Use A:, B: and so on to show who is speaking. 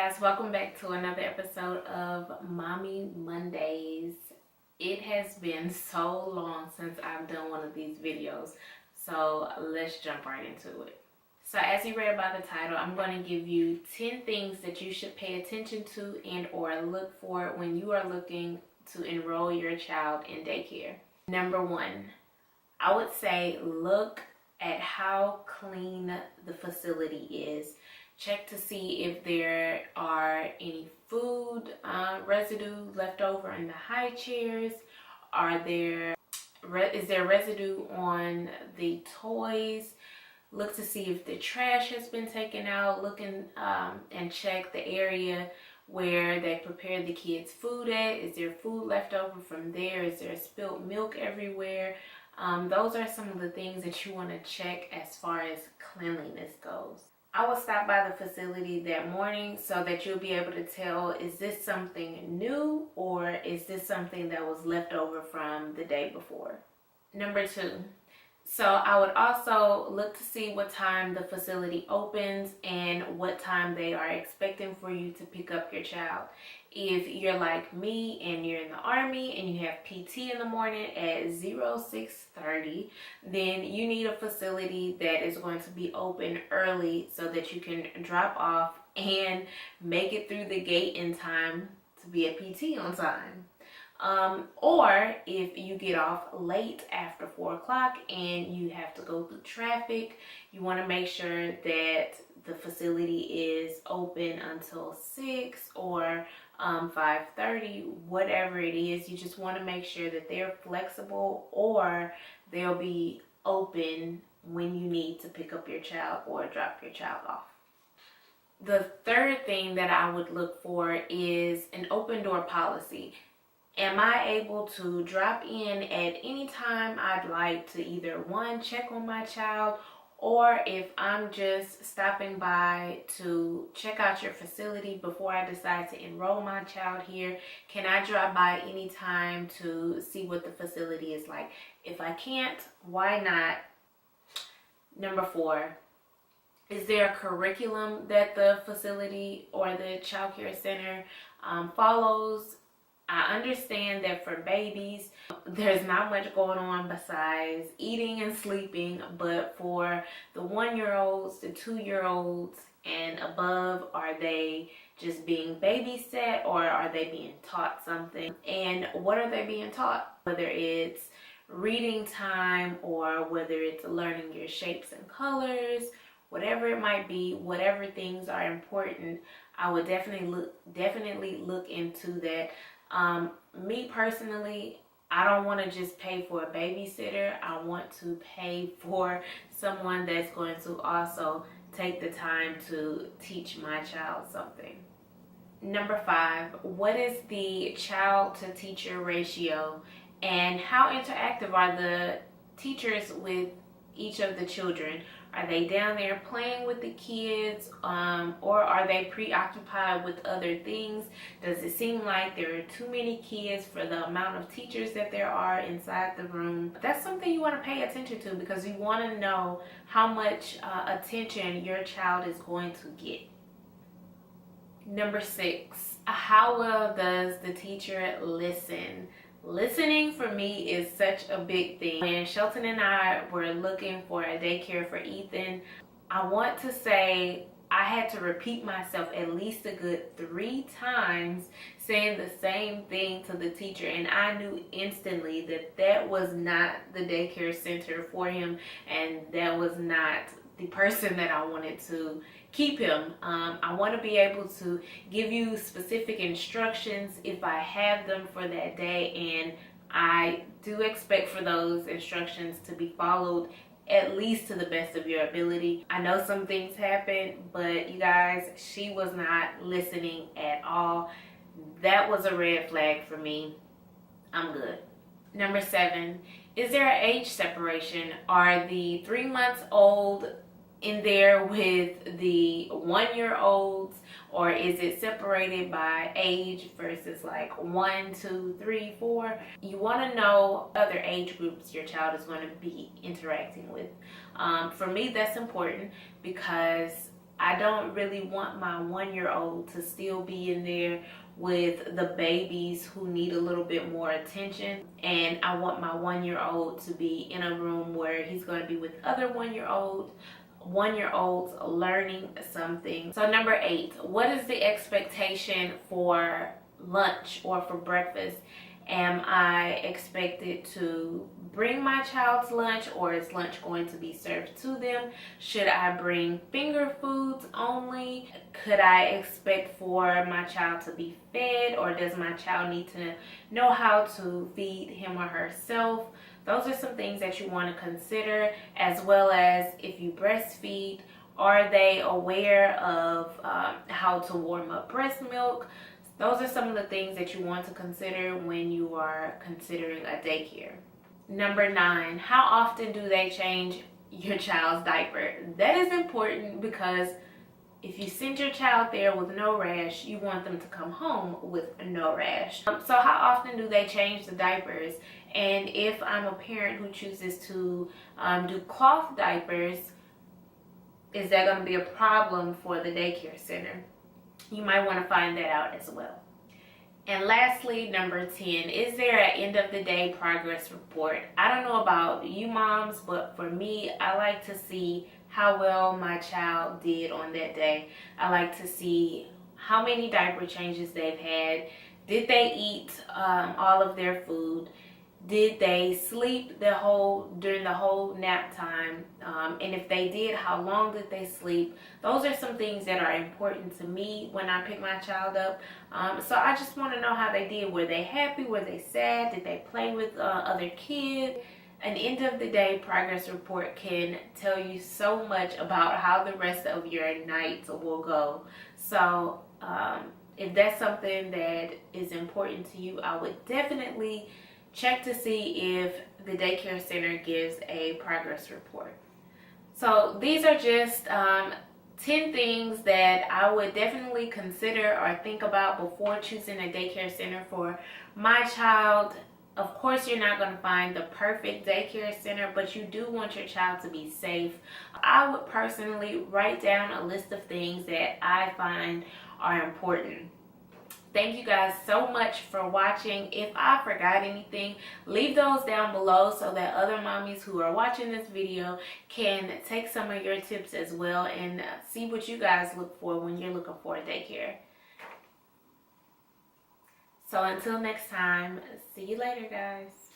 A: guys, welcome back to another episode of Mommy Mondays. It has been so long since I've done one of these videos, so let's jump right into it. So as you read by the title, I'm going to give you 10 things that you should pay attention to and or look for when you are looking to enroll your child in daycare. Number 1, I would say look at how clean the facility is. Check to see if there are any food residue left over in the high chairs. Is there residue on the toys? Look to see if the trash has been taken out. Look and check the area where they prepare the kids' food at. Is there food left over from there? Is there spilled milk everywhere? Those are some of the things that you want to check as far as cleanliness goes. I will stop by the facility that morning so that you'll be able to tell, is this something new or is this something that was left over from the day before? Number 2, so I would also look to see what time the facility opens and what time they are expecting for you to pick up your child. If you're like me and you're in the Army and you have PT in the morning at 06:30, then you need a facility that is going to be open early so that you can drop off and make it through the gate in time to be at PT on time. Or if you get off late after 4 o'clock and you have to go through traffic, you want to make sure that the facility is open until 6 or 5:30, whatever it is. You just want to make sure that they're flexible or they'll be open when you need to pick up your child or drop your child off. The third thing that I would look for is an open door policy. Am I able to drop in at any time I'd like to either one, check on my child, or if I'm just stopping by to check out your facility before I decide to enroll my child here, can I drop by any time to see what the facility is like? If I can't, why not? Number 4, is there a curriculum that the facility or the child care center follows? I understand that for babies, there's not much going on besides eating and sleeping, but for the 1-year-olds, the 2-year-olds and above, are they just being babysat or are they being taught something? And what are they being taught? Whether it's reading time or whether it's learning your shapes and colors, whatever it might be, whatever things are important, I would definitely look into that. Me personally, I don't want to just pay for a babysitter. I want to pay for someone that's going to also take the time to teach my child something. Number 5, what is the child to teacher ratio and how interactive are the teachers with each of the children? Are they down there playing with the kids or are they preoccupied with other things? Does it seem like there are too many kids for the amount of teachers that there are inside the room? That's something you want to pay attention to because you want to know how much attention your child is going to get. Number 6, how well does the teacher listen? Listening for me is such a big thing. When Shelton and I were looking for a daycare for Ethan, I want to say I had to repeat myself at least a good 3 times saying the same thing to the teacher, and I knew instantly that that was not the daycare center for him and that was not the person that I wanted to keep him. I want to be able to give you specific instructions if I have them for that day, and I do expect for those instructions to be followed at least to the best of your ability. I know some things happen, but you guys, she was not listening at all. That was a red flag for me. I'm good. Number 7, is there an age separation? Are the 3-month-old in there with the 1-year-olds, or is it separated by age versus like 1, 2, 3, 4? You want to know other age groups your child is going to be interacting with. For me, that's important because I don't really want my 1-year-old to still be in there with the babies who need a little bit more attention, and I want my 1-year-old to be in a room where he's going to be with other 1-year-olds learning something. So number 8, what is the expectation for lunch or for breakfast? Am I expected to bring my child's lunch, or is lunch going to be served to them? Should I bring finger foods only? Could I expect for my child to be fed, or does my child need to know how to feed him or herself? Those are some things that you want to consider, as well as if you breastfeed, are they aware of how to warm up breast milk? Those are some of the things that you want to consider when you are considering a daycare. Number 9, how often do they change your child's diaper? That is important, because if you send your child there with no rash, you want them to come home with no rash. So how often do they change the diapers? And if I'm a parent who chooses to do cloth diapers, is that going to be a problem for the daycare center? You might want to find that out as well. And lastly, number 10, is there an end of the day progress report? I don't know about you moms, but for me, I like to see how well my child did on that day. I like to see how many diaper changes they've had. Did they eat all of their food? Did they sleep during the whole nap time? And if they did, how long did they sleep? Those are some things that are important to me when I pick my child up. So I just want to know how they did. Were they happy? Were they sad? Did they play with other kids? An end of the day progress report can tell you so much about how the rest of your night will go. So if that's something that is important to you, I would definitely check to see if the daycare center gives a progress report. So these are just 10 things that I would definitely consider or think about before choosing a daycare center for my child. Of course, you're not going to find the perfect daycare center, but you do want your child to be safe. I would personally write down a list of things that I find are important. Thank you guys so much for watching. If I forgot anything, leave those down below so that other mommies who are watching this video can take some of your tips as well and see what you guys look for when you're looking for a daycare. So until next time, see you later, guys.